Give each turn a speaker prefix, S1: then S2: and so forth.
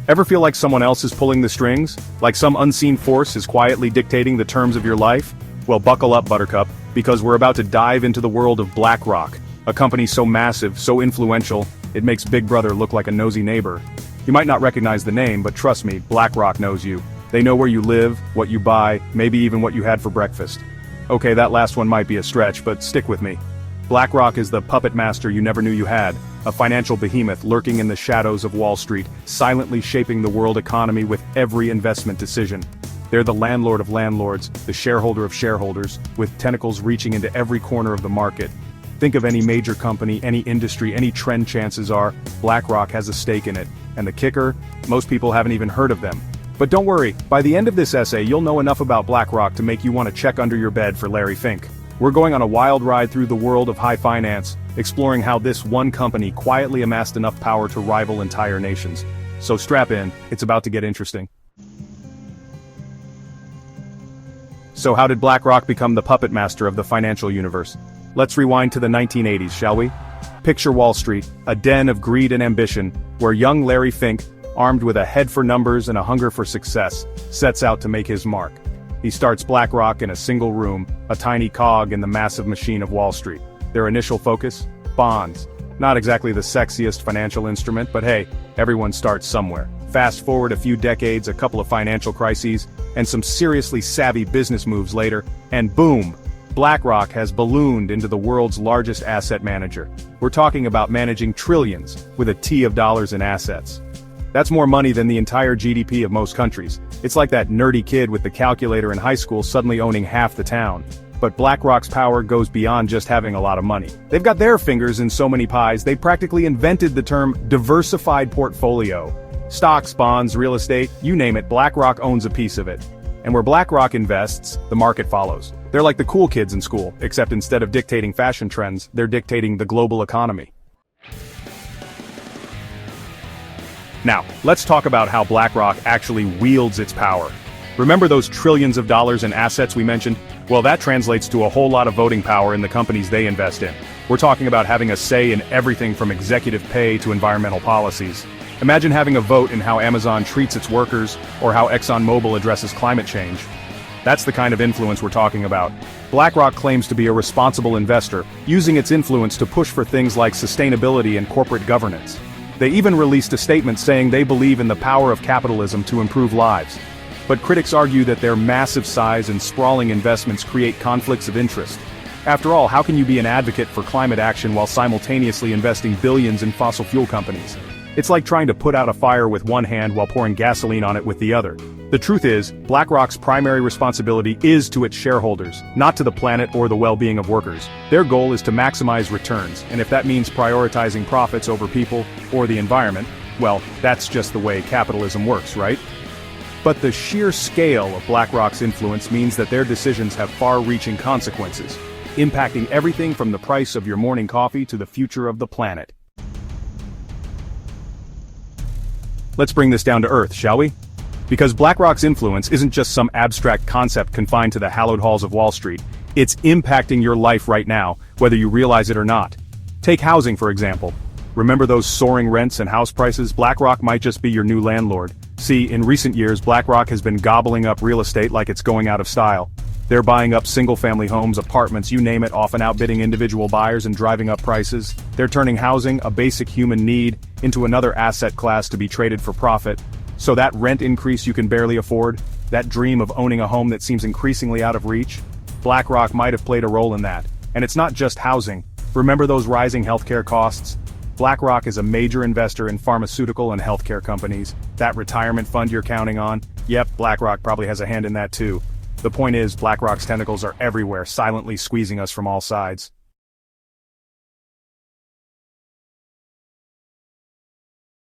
S1: Ever feel like someone else is pulling the strings? Like some unseen force is quietly dictating the terms of your life? Well, buckle up, Buttercup, because we're about to dive into the world of BlackRock, a company so massive, so influential, it makes Big Brother look like a nosy neighbor. You might not recognize the name, but trust me, BlackRock knows you. They know where you live, what you buy, maybe even what you had for breakfast. Okay, that last one might be a stretch, but stick with me. BlackRock is the puppet master you never knew you had, a financial behemoth lurking in the shadows of Wall Street, silently shaping the world economy with every investment decision. They're the landlord of landlords, the shareholder of shareholders, with tentacles reaching into every corner of the market. Think of any major company, any industry, any trend, chances are, BlackRock has a stake in it. And the kicker? Most people haven't even heard of them. But don't worry, by the end of this essay you'll know enough about BlackRock to make you want to check under your bed for Larry Fink. We're going on a wild ride through the world of high finance, exploring how this one company quietly amassed enough power to rival entire nations. So strap in, it's about to get interesting. So how did BlackRock become the puppet master of the financial universe? Let's rewind to the 1980s, shall we? Picture Wall Street, a den of greed and ambition, where young Larry Fink, armed with a head for numbers and a hunger for success, sets out to make his mark. He starts BlackRock in a single room, a tiny cog in the massive machine of Wall Street. Their initial focus? Bonds. Not exactly the sexiest financial instrument, but hey, everyone starts somewhere. Fast forward a few decades, a couple of financial crises, and some seriously savvy business moves later, and boom! BlackRock has ballooned into the world's largest asset manager. We're talking about managing trillions, with a T of dollars in assets. That's more money than the entire GDP of most countries. It's like that nerdy kid with the calculator in high school suddenly owning half the town. But BlackRock's power goes beyond just having a lot of money. They've got their fingers in so many pies, they practically invented the term diversified portfolio. Stocks, bonds, real estate, you name it, BlackRock owns a piece of it. And where BlackRock invests, the market follows. They're like the cool kids in school, except instead of dictating fashion trends, they're dictating the global economy. Now, let's talk about how BlackRock actually wields its power. Remember those trillions of dollars in assets we mentioned? Well, that translates to a whole lot of voting power in the companies they invest in. We're talking about having a say in everything from executive pay to environmental policies. Imagine having a vote in how Amazon treats its workers, or how ExxonMobil addresses climate change. That's the kind of influence we're talking about. BlackRock claims to be a responsible investor, using its influence to push for things like sustainability and corporate governance. They even released a statement saying they believe in the power of capitalism to improve lives. But critics argue that their massive size and sprawling investments create conflicts of interest. After all, how can you be an advocate for climate action while simultaneously investing billions in fossil fuel companies? It's like trying to put out a fire with one hand while pouring gasoline on it with the other. The truth is, BlackRock's primary responsibility is to its shareholders, not to the planet or the well-being of workers. Their goal is to maximize returns, and if that means prioritizing profits over people or the environment, well, that's just the way capitalism works, right? But the sheer scale of BlackRock's influence means that their decisions have far-reaching consequences, impacting everything from the price of your morning coffee to the future of the planet. Let's bring this down to earth, shall we? Because BlackRock's influence isn't just some abstract concept confined to the hallowed halls of Wall Street. It's impacting your life right now, whether you realize it or not. Take housing, for example. Remember those soaring rents and house prices? BlackRock might just be your new landlord. See, in recent years, BlackRock has been gobbling up real estate like it's going out of style. They're buying up single-family homes, apartments, you name it, often outbidding individual buyers and driving up prices. They're turning housing, a basic human need, into another asset class to be traded for profit. So that rent increase you can barely afford, that dream of owning a home that seems increasingly out of reach, BlackRock might have played a role in that. And it's not just housing. Remember those rising healthcare costs? BlackRock is a major investor in pharmaceutical and healthcare companies. That retirement fund you're counting on? Yep, BlackRock probably has a hand in that too. The point is, BlackRock's tentacles are everywhere, silently squeezing us from all sides.